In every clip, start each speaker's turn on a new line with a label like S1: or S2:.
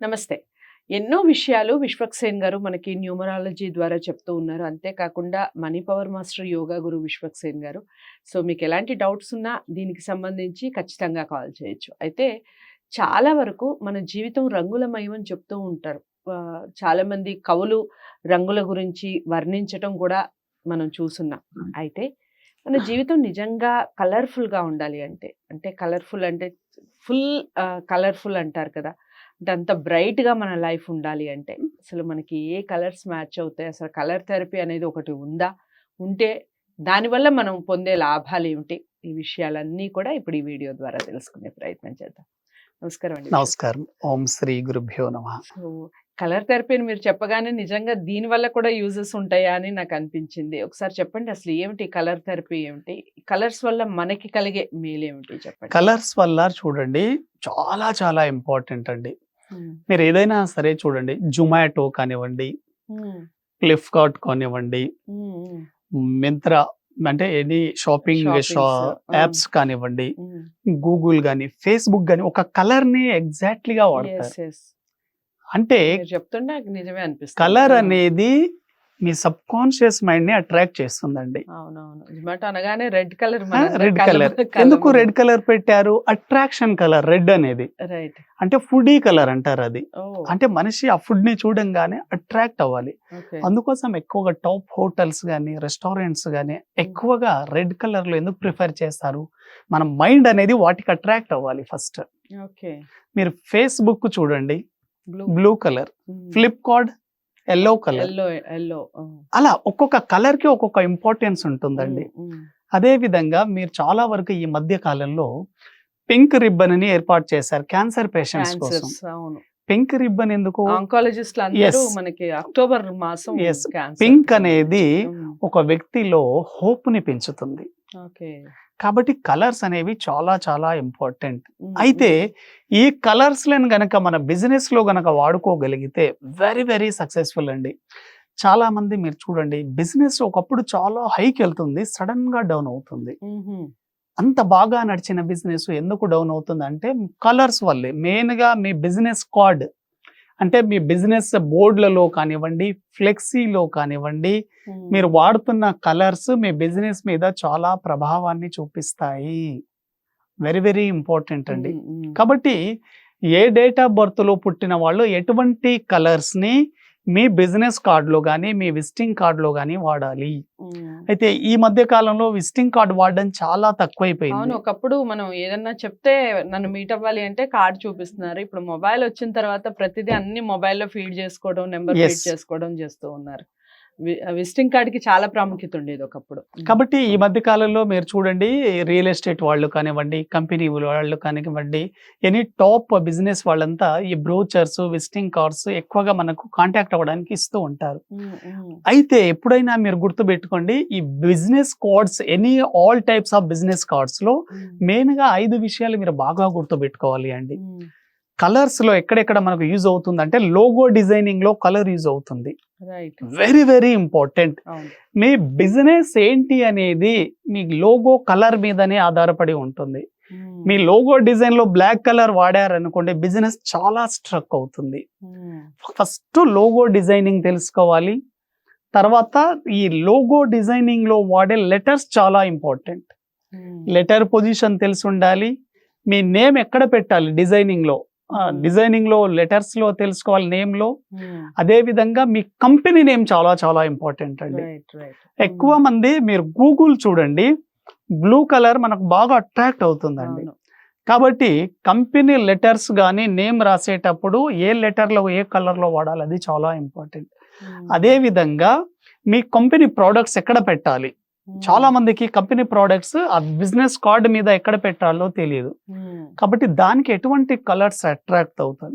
S1: నమస్తే. ఎన్నో విషయాలు విశ్వక్సేన్ గారు మనకి న్యూమరాలజీ ద్వారా చెప్తూ ఉన్నారు. అంతేకాకుండా మనీ పవర్ మాస్టర్ యోగా గురు విశ్వక్సేన్ గారు. సో, మీకు ఎలాంటి డౌట్స్ ఉన్నా దీనికి సంబంధించి ఖచ్చితంగా కాల్ చేయొచ్చు. అయితే చాలా వరకు మన జీవితం రంగులమయం అని చెప్తూ ఉంటారు. చాలామంది కవులు రంగుల గురించి వర్ణించటం కూడా మనం చూసున్నాం. అయితే మన జీవితం నిజంగా కలర్‌ఫుల్‌గా ఉండాలి అంటే కలర్‌ఫుల్ అంటే ఫుల్ కలర్‌ఫుల్ అంటారు కదా! అంటే అంత బ్రైట్‌గా మన లైఫ్ ఉండాలి అంటే, అసలు మనకి ఏ కలర్స్ మ్యాచ్ అవుతాయి? అసలు కలర్ థెరపీ అనేది ఒకటి ఉందా? ఉంటే దానివల్ల మనం పొందే లాభాలేమిటి? ఈ విషయాలన్నీ కూడా ఇప్పుడు ఈ వీడియో ద్వారా తెలుసుకునే ప్రయత్నం చేద్దాం. నమస్కారం అండి.
S2: నమస్కారం. ఓం శ్రీ గురుభ్యో నమః.
S1: సో, కలర్ థెరపీని మీరు చెప్పగానే నిజంగా దీనివల్ల కూడా యూజెస్ ఉంటాయా అని నాకు అనిపించింది. ఒకసారి చెప్పండి, అసలు ఏమిటి కలర్ థెరపీ ఏమిటి? కలర్స్ వల్ల మనకి కలిగే మేలేమిటి చెప్పండి?
S2: కలర్స్ వల్ల చూడండి చాలా చాలా ఇంపార్టెంట్ అండి. మీరు ఏదైనా సరే చూడండి, జొమాటో కానివ్వండి, ఫ్లిప్‌కార్ట్ కానివ్వండి, మింత్రా అంటే ఎనీ షాపింగ్ యాప్స్ కానివ్వండి, గూగుల్ గాని, ఫేస్‌బుక్ గాని ఒక కలర్‌ని ఎగ్జాక్ట్‌లీగా వాడతారు. అంటే
S1: చెప్తుంటే నాకు నిజమే అనిపిస్తుంది.
S2: కలర్ అనేది మీ సబ్ కాన్షియస్ మైండ్ ని అట్రాక్ట్ చేస్తుందండి.
S1: అవునవును. జొమాటో అనగానే రెడ్ కలర్.
S2: రెడ్ కలర్ ఎందుకు రెడ్ కలర్ పెట్టారు? అట్రాక్షన్ కలర్ రెడ్ అనేది.
S1: రైట్.
S2: అంటే ఫుడీ కలర్ అంటారు అది. అంటే మనిషి ఆ ఫుడ్ ని చూడంగానే అట్రాక్ట్ అవ్వాలి. అందుకోసం ఎక్కువగా టాప్ హోటల్స్ గానీ, రెస్టారెంట్స్ గానీ ఎక్కువగా రెడ్ కలర్ లో ఎందుకు ప్రిఫర్ చేస్తారు? మన మైండ్ అనేది వాటికి అట్రాక్ట్ అవ్వాలి ఫస్ట్. మీరు ఫేస్బుక్ చూడండి, blue colour. Flipkart yellow colour. అలా ఒక్కొక్క కలర్ కి ఒక్కొక్క ఇంపార్టెన్స్ ఉంటుందండి. అదే విధంగా మీరు చాలా వరకు ఈ మధ్య కాలంలో పింక్ రిబ్బన్ అని ఏర్పాటు చేశారు క్యాన్సర్ పేషెంట్స్ కోసం. పింక్ రిబ్బన్ ఎందుకు?
S1: మనకి అక్టోబర్ మాసం.
S2: పింక్ అనేది ఒక వ్యక్తిలో హోప్ ని పెంచుతుంది. కాబట్టి కలర్స్ అనేవి చాలా చాలా ఇంపార్టెంట్. అయితే ఈ కలర్స్ లను గనక మన బిజినెస్ లో గనక వాడుకోగలిగితే వెరీ వెరీ సక్సెస్ఫుల్ అండి. చాలా మంది మీరు చూడండి, బిజినెస్ ఒకప్పుడు చాలా హైకి వెళ్తుంది, సడన్ గా డౌన్ అవుతుంది. అంత బాగా నడిచిన బిజినెస్ ఎందుకు డౌన్ అవుతుంది అంటే కలర్స్ వల్లే. మెయిన్ గా మీ బిజినెస్ కార్డ్ అంటే మీ బిజినెస్ బోర్డులలో కానివ్వండి, ఫ్లెక్సీలో కానివ్వండి, మీరు వాడుతున్న కలర్స్ మీ బిజినెస్ మీద చాలా ప్రభావాన్ని చూపిస్తాయి. వెరీ వెరీ ఇంపార్టెంట్ అండి. కాబట్టి ఏ డేట్ ఆఫ్ బర్త్ లో పుట్టిన వాళ్ళు ఎటువంటి కలర్స్ ని మీ బిజినెస్ కార్డ్ లో గానీ, మీ విజిటింగ్ కార్డ్ లో గానీ వాడాలి. అయితే ఈ మధ్య కాలంలో విజిటింగ్ కార్డ్ వాడడం చాలా తక్కువైపోయింది.
S1: ఒకప్పుడు మనం ఏదన్నా చెప్తే నన్ను మీట్ అవ్వాలి అంటే కార్డ్ చూపిస్తున్నారు. ఇప్పుడు మొబైల్ వచ్చిన తర్వాత ప్రతిదీ అన్ని మొబైల్లో ఫీడ్ చేసుకోవడం, నెంబర్ ఫీడ్ చేసుకోవడం చేస్తూ ఉన్నారు. విజిటింగ్ కార్డ్ కి చాలా ప్రాముఖ్యత ఉండేది ఒకప్పుడు.
S2: కాబట్టి ఈ మధ్య కాలంలో మీరు చూడండి, రియల్ ఎస్టేట్ వాళ్ళు కానివ్వండి, కంపెనీ వాళ్ళు కానివ్వండి, ఎనీ టాప్ బిజినెస్ వాళ్ళంతా ఈ బ్రోచర్స్, విజిటింగ్ కార్డ్స్ ఎక్కువగా మనకు కాంటాక్ట్ అవ్వడానికి ఇస్తూ ఉంటారు. అయితే ఎప్పుడైనా మీరు గుర్తు పెట్టుకోండి, ఈ business cards all types of business cards లో మెయిన్ గా 5 విషయాలు మీరు బాగా గుర్తు పెట్టుకోవాలి అండి. కలర్స్ లో ఎక్కడెక్కడ మనకు యూజ్ అవుతుంది అంటే లోగో డిజైనింగ్ లో కలర్ యూజ్ అవుతుంది. Very very important. మీ బిజినెస్ ఏంటి అనేది మీ లోగో కలర్ మీదనే ఆధారపడి ఉంటుంది. మీ లోగో డిజైన్ లో బ్లాక్ కలర్ వాడారనుకోండి, బిజినెస్ చాలా స్ట్రక్ అవుతుంది. ఫస్ట్ లోగో డిజైనింగ్ తెలుసుకోవాలి. తర్వాత ఈ లోగో డిజైనింగ్ లో వాడే లెటర్స్ చాలా ఇంపార్టెంట్. లెటర్ పొజిషన్ తెలిసి ఉండాలి. మీ నేమ్ ఎక్కడ పెట్టాలి డిజైనింగ్ లో లెటర్స్ లో తెలుసుకోవాలి, నేమ్ లో. అదే విధంగా మీ కంపెనీ నేమ్ చాలా చాలా ఇంపార్టెంట్ అండి. ఎక్కువ మంది మీరు గూగుల్ చూడండి, బ్లూ కలర్ మనకు బాగా అట్రాక్ట్ అవుతుందండి. కాబట్టి కంపెనీ లెటర్స్ గానీ నేమ్ రాసేటప్పుడు ఏ లెటర్ లో ఏ కలర్ లో వాడాలి అది చాలా ఇంపార్టెంట్. అదే విధంగా మీ కంపెనీ ప్రోడక్ట్స్ ఎక్కడ పెట్టాలి. చాలా మందికి కంపెనీ ప్రోడక్ట్స్ ఆ బిజినెస్ కార్డ్ మీద ఎక్కడ పెట్టాలో తెలియదు. కాబట్టి దానికి ఎటువంటి కలర్స్ అట్రాక్ట్ అవుతాయి.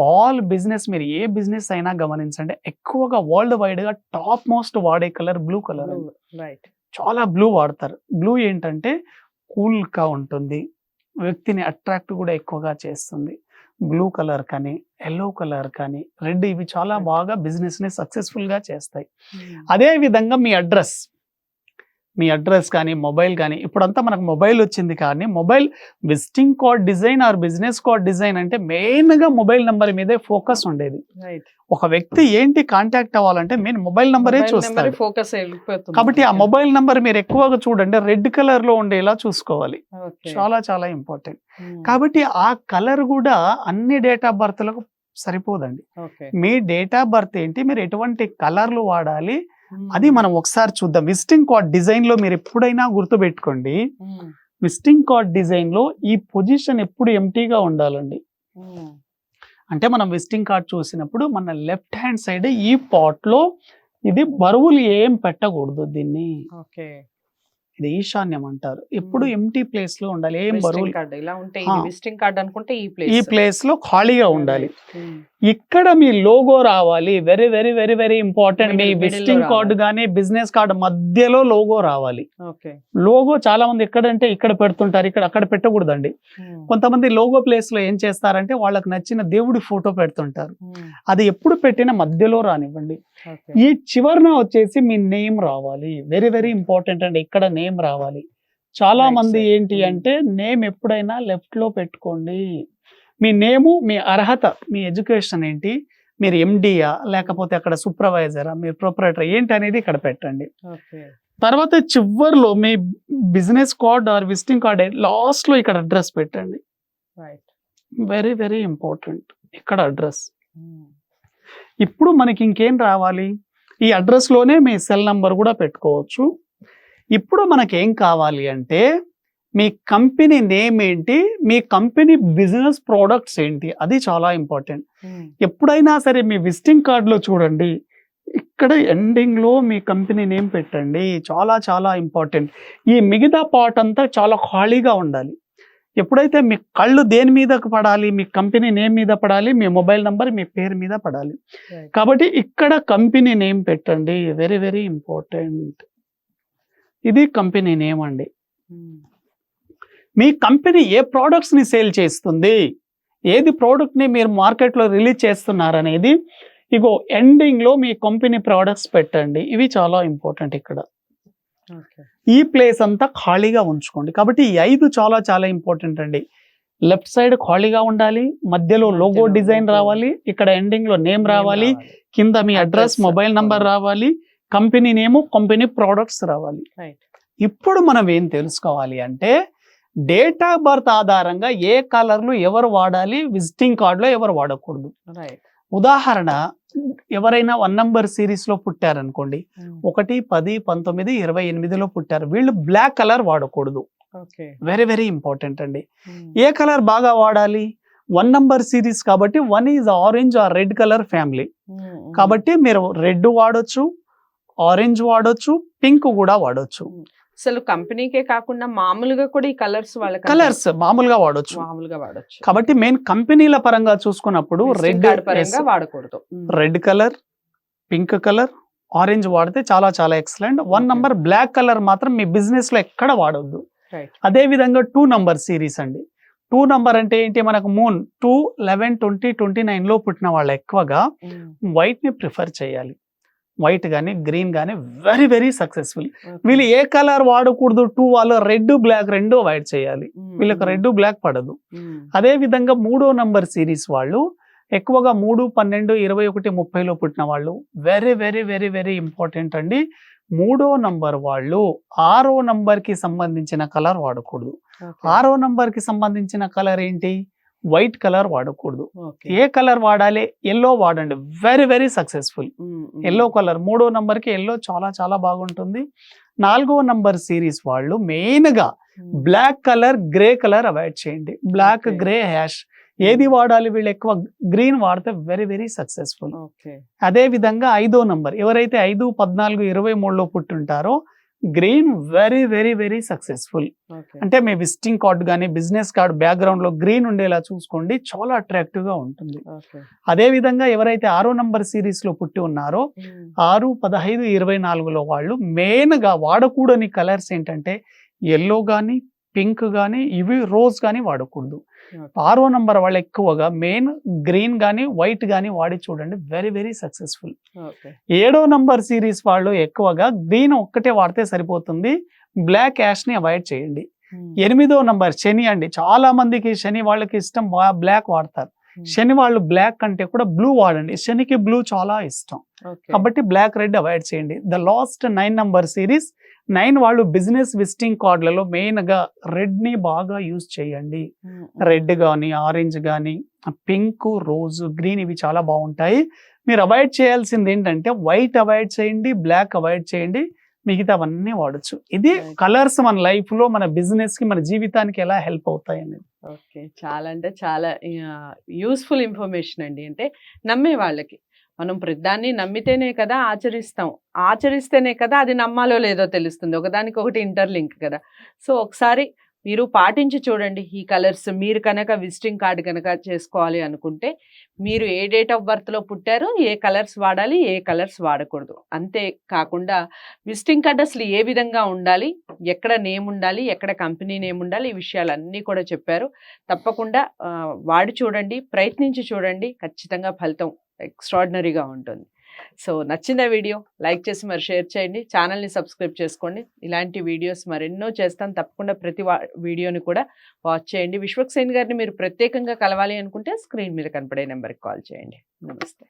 S2: ఆల్ బిజినెస్, మీరు ఏ బిజినెస్ అయినా గమనించండి, ఎక్కువగా వరల్డ్ వైడ్ గా టాప్ మోస్ట్ వాడే కలర్ బ్లూ కలర్. చాలా బ్లూ వాడతారు. బ్లూ ఏంటంటే కూల్ గా ఉంటుంది, వ్యక్తిని అట్రాక్ట్ కూడా ఎక్కువగా చేస్తుంది. బ్లూ కలర్ కానీ, ఎల్లో కలర్ కానీ, రెడ్, ఇవి చాలా బాగా బిజినెస్ ని సక్సెస్ఫుల్ గా చేస్తాయి. అదే విధంగా మీ అడ్రస్, మీ అడ్రస్ కానీ మొబైల్ కానీ, ఇప్పుడంతా మనకు మొబైల్ వచ్చింది కానీ mobile visiting card design or business card design అంటే మెయిన్గా మొబైల్ నెంబర్ మీదే ఫోకస్ ఉండేది.
S1: రైట్.
S2: ఒక వ్యక్తి ఏంటి కాంటాక్ట్ అవ్వాలంటే మెయిన్ మొబైల్ నెంబరే చూస్తారు.
S1: ఫోకస్ వెళ్ళిపోతుంది.
S2: కాబట్టి ఆ మొబైల్ నెంబర్ మీరు ఎక్కువగా చూడండి, రెడ్ కలర్ లో ఉండేలా చూసుకోవాలి.
S1: ఓకే.
S2: చాలా చాలా ఇంపార్టెంట్. కాబట్టి ఆ కలర్ కూడా అన్ని డేట్ ఆఫ్ బర్త్లకు సరిపోదండి.
S1: ఓకే.
S2: మీ డేట్ ఆఫ్ బర్త్ ఏంటి, మీరు ఎటువంటి కలర్లు వాడాలి, అది మనం ఒకసారి చూద్దాం. విజిటింగ్ కార్డ్ డిజైన్ లో మీరు ఎప్పుడైనా గుర్తుపెట్టుకోండి, విజిటింగ్ కార్డ్ డిజైన్ లో ఈ పొజిషన్ ఎప్పుడు ఎంటీగా ఉండాలండి. అంటే మనం విజిటింగ్ కార్డ్ చూసినప్పుడు మన లెఫ్ట్ హ్యాండ్ సైడ్ ఈ పాట్ లో ఇది బరువులు ఏం పెట్టకూడదు. దీన్ని
S1: ఓకే.
S2: ఇది ఈశాన్యం అంటారు. ఎప్పుడు ఎంటీ ప్లేస్ లో ఉండాలి, ఏం బరువులు.
S1: కార్డ్ ఇలా ఉంటే విజిటింగ్ కార్డ్ అనుకుంటే
S2: ఈ ప్లేస్ లో ఖాళీగా ఉండాలి. ఇక్కడ మీ లోగో రావాలి. Very very very very important. మీ విజిటింగ్ కార్డు కానీ బిజినెస్ కార్డు మధ్యలో లోగో రావాలి. లోగో చాలా మంది ఎక్కడంటే ఇక్కడ పెడుతుంటారు, ఇక్కడ అక్కడ పెట్టకూడదండి. కొంతమంది లోగో ప్లేస్ లో ఏం చేస్తారంటే వాళ్ళకి నచ్చిన దేవుడి ఫోటో పెడుతుంటారు. అది ఎప్పుడు పెట్టినా మధ్యలో రానివ్వండి. ఈ చివరన వచ్చేసి మీ నేమ్ రావాలి. వెరీ వెరీ ఇంపార్టెంట్ అండి. ఇక్కడ నేమ్ రావాలి. చాలా మంది ఏంటి అంటే నేమ్ ఎప్పుడైనా లెఫ్ట్ లో పెట్టుకోండి. మీ నేము, మీ అర్హత, మీ ఎడ్యుకేషన్ ఏంటి, మీరు ఎండియా లేకపోతే అక్కడ సూపర్వైజరా, మీరు ప్రొపరేటర్ ఏంటి అనేది ఇక్కడ పెట్టండి. తర్వాత చివర్లో మీ business card or visiting card last లో ఇక్కడ అడ్రస్ పెట్టండి. Very very important. ఇక్కడ అడ్రస్. ఇప్పుడు మనకి ఇంకేం రావాలి, ఈ అడ్రస్ లోనే మీ సెల్ నంబర్ కూడా పెట్టుకోవచ్చు. ఇప్పుడు మనకేం కావాలి అంటే మీ కంపెనీ నేమ్ ఏంటి, మీ కంపెనీ బిజినెస్ ప్రోడక్ట్స్ ఏంటి, అది చాలా ఇంపార్టెంట్. ఎప్పుడైనా సరే మీ విజిటింగ్ కార్డులో చూడండి, ఇక్కడ ఎండింగ్ లో మీ కంపెనీ నేమ్ పెట్టండి. చాలా చాలా ఇంపార్టెంట్. ఈ మిగతా పార్ట్ అంతా చాలా ఖాళీగా ఉండాలి. ఎప్పుడైతే మీ కళ్ళు దేని మీద పడాలి, మీ కంపెనీ నేమ్ మీద పడాలి, మీ మొబైల్ నంబర్ మీ పేరు మీద పడాలి. కాబట్టి ఇక్కడ కంపెనీ నేమ్ పెట్టండి. Very very important. ఇది కంపెనీ నేమ్ అండి. మీ కంపెనీ ఏ ప్రోడక్ట్స్ ని సేల్ చేస్తుంది, ఏది ప్రోడక్ట్ ని మీరు మార్కెట్ లో రిలీజ్ చేస్తున్నారు అనేది ఇగో ఎండింగ్ లో మీ కంపెనీ ప్రోడక్ట్స్ పెట్టండి. ఇవి చాలా ఇంపార్టెంట్. ఇక్కడ ఈ ప్లేస్ అంతా ఖాళీగా ఉంచుకోండి. కాబట్టి ఈ 5 చాలా చాలా ఇంపార్టెంట్ అండి. లెఫ్ట్ సైడ్ ఖాళీగా ఉండాలి, మధ్యలో లోగో డిజైన్ రావాలి, ఇక్కడ ఎండింగ్ లో నేమ్ రావాలి, కింద మీ అడ్రస్, మొబైల్ నంబర్ రావాలి, కంపెనీ నేమ్, కంపెనీ ప్రోడక్ట్స్ రావాలి. ఇప్పుడు మనం ఏం తెలుసుకోవాలి అంటే డేట్ ఆఫ్ బర్త్ ఆధారంగా ఏ కలర్లు ఎవరు వాడాలి, విజిటింగ్ కార్డులో ఎవరు వాడకూడదు. ఉదాహరణ, ఎవరైనా 1 నంబర్ సిరీస్ లో పుట్టారనుకోండి, 1, 10, 19, 28లో పుట్టారు, వీళ్ళు బ్లాక్ కలర్ వాడకూడదు. వెరీ వెరీ ఇంపార్టెంట్ అండి. ఏ కలర్ బాగా వాడాలి, 1 నంబర్ సిరీస్ కాబట్టి 1 is orange are red colour family. కాబట్టి మీరు రెడ్ వాడొచ్చు, ఆరెంజ్ వాడొచ్చు, పింక్ కూడా వాడొచ్చు.
S1: అసలు కంపెనీకే కాకుండా మామూలుగా కూడా ఈ కలర్స్
S2: మామూలుగా వాడొచ్చు. కాబట్టి మెయిన్ కంపెనీల పరంగా చూసుకున్నప్పుడు రెడ్
S1: వాడకూడదు.
S2: Red colour, pink colour, orange వాడితే చాలా చాలా ఎక్సలెంట్. 1 నంబర్ బ్లాక్ కలర్ మాత్రం మీ బిజినెస్ లో ఎక్కడ వాడొద్దు. అదే విధంగా 2 నంబర్ సిరీస్ అండి. 2 నంబర్ అంటే ఏంటి, మనకు మూన్ 2, 11, 20, 29 లో పుట్టిన వాళ్ళు ఎక్కువగా వైట్ ని ప్రిఫర్ చేయాలి. వైట్ కానీ గ్రీన్ కానీ వెరీ వెరీ సక్సెస్ఫుల్. వీళ్ళు ఏ కలర్ వాడకూడదు, 2 వాళ్ళు రెడ్ బ్లాక్ రెండు అవాయిడ్ చేయాలి. వీళ్ళకి రెడ్ బ్లాక్ పడదు. అదే విధంగా 3వ నంబర్ సిరీస్ వాళ్ళు ఎక్కువగా 3, 12, 21, 30లో పుట్టిన వాళ్ళు very very very very important అండి. 3వ నంబర్ వాళ్ళు 6వ నంబర్ కి సంబంధించిన కలర్ వాడకూడదు. 6వ నంబర్ కి సంబంధించిన కలర్ ఏంటి, వైట్ కలర్ వాడకూడదు. ఏ కలర్ వాడాలి, ఎల్లో వాడండి. Very very successful. Yellow colour 3వ నంబర్ కి ఎల్లో చాలా చాలా బాగుంటుంది. 4వ నంబర్ సిరీస్ వాళ్ళు మెయిన్ గా black colour, grey colour avoid చేయండి. బ్లాక్, గ్రే, హ్యాష్ ఏది వాడాలి, వీళ్ళు ఎక్కువ గ్రీన్ వాడితే వెరీ వెరీ సక్సెస్ఫుల్. అదే విధంగా 5వ నంబర్ ఎవరైతే 5, 14, 23లో పుట్టుంటారో green very very very successful. అంటే మీ విజిటింగ్ కార్డు కానీ బిజినెస్ కార్డు బ్యాక్గ్రౌండ్ లో గ్రీన్ ఉండేలా చూసుకోండి, చాలా అట్రాక్టివ్ గా ఉంటుంది. అదే విధంగా ఎవరైతే 6వ నంబర్ సిరీస్ లో పుట్టి ఉన్నారో 6, 15, 24లో వాళ్ళు మెయిన్ గా వాడకూడని కలర్స్ ఏంటంటే ఎల్లో గానీ, పింక్ గానీ, ఇవి రోజ్ గానీ వాడకూడదు.
S1: ఓకే.
S2: 6వ నంబర్ వాళ్ళు ఎక్కువగా మెయిన్ గ్రీన్ గానీ, వైట్ గానీ వాడి చూడండి. Very, very successful.
S1: ఓకే.
S2: 7వ నంబర్ సీరీస్ వాళ్ళు ఎక్కువగా గ్రీన్ ఒక్కటే వాడితే సరిపోతుంది. బ్లాక్ యాష్‌ని అవాయిడ్ చేయండి.
S1: హ్మ్.
S2: 8వ నంబర్ శని అండి. చాలా మందికి శని వాళ్ళకి ఇష్టం బ్లాక్ వాడతారు.
S1: హ్మ్.
S2: శని వాళ్ళు బ్లాక్ కంటే కూడా బ్లూ వాడండి. శనికి బ్లూ చాలా ఇష్టం.
S1: ఓకే.
S2: కాబట్టి బ్లాక్, రెడ్ అవాయిడ్ చేయండి. ద లాస్ట్ 9 నంబర్ సీరీస్ 9 వాళ్ళు బిజినెస్ విజిటింగ్ కార్డులలో మెయిన్‌గా రెడ్‌ని బాగా యూజ్ చేయండి.
S1: హ్మ్.
S2: రెడ్ గానీ, ఆరెంజ్ గానీ, పింక్, రోజ్, గ్రీన్ ఇవి చాలా బావుంటాయి. మీరు అవాయిడ్ చేయాల్సిందేంటంటే వైట్ అవాయిడ్ చేయండి, బ్లాక్ అవాయిడ్ చేయండి. మిగతావన్నీ వాడొచ్చు. ఇది
S1: రైట్.
S2: కలర్స్ మన లైఫ్‌లో, మన బిజినెస్‌కి, మన జీవితానికి ఎలా హెల్ప్ అవుతాయనేది.
S1: ఓకే. చాలా అంటే చాలా యూజ్‌ఫుల్ ఇన్ఫర్మేషన్ అండి. అంటే నమ్మే వాళ్ళకి. మనం ప్రతిదాన్ని నమ్మితేనే కదా ఆచరిస్తాం. ఆచరిస్తేనే కదా అది నమ్మాలో లేదో తెలుస్తుంది. ఒకదానికొకటి ఇంటర్‌లింక్ కదా! సో, ఒకసారి మీరు పాటించి చూడండి. ఈ కలర్స్ మీరు కనుక విజిటింగ్ కార్డ్ గనక చేసుకోవాలి అనుకుంటే, మీరు ఏ డేట్ ఆఫ్ బర్త్‌లో పుట్టారో, ఏ కలర్స్ వాడాలి, ఏ కలర్స్ వాడకూడదు. అంతే కాకుండా విజిటింగ్ కార్డ్ అసలు ఏ విధంగా ఉండాలి, ఎక్కడ నేమ్ ఉండాలి, ఎక్కడ కంపెనీ నేమ్ ఉండాలి, ఈ విషయాలన్నీ కూడా చెప్పారు. తప్పకుండా వాడి చూడండి, ప్రయత్నించి చూడండి. ఖచ్చితంగా ఫలితం ఎక్స్ట్రార్డినరీగా ఉంటుంది. సో, నచ్చిందా వీడియో? లైక్ చేసి మరి షేర్ చేయండి. ఛానల్‌ని సబ్స్క్రైబ్ చేసుకోండి. ఇలాంటి వీడియోస్ మరెన్నో చేస్తాను. తప్పకుండా ప్రతి వీడియోని కూడా వాచ్ చేయండి. విశ్వక్సేన్ గారిని మీరు ప్రత్యేకంగా కలవాలి అనుకుంటే స్క్రీన్ మీద కనపడే నెంబర్‌కి కాల్ చేయండి. నమస్తే.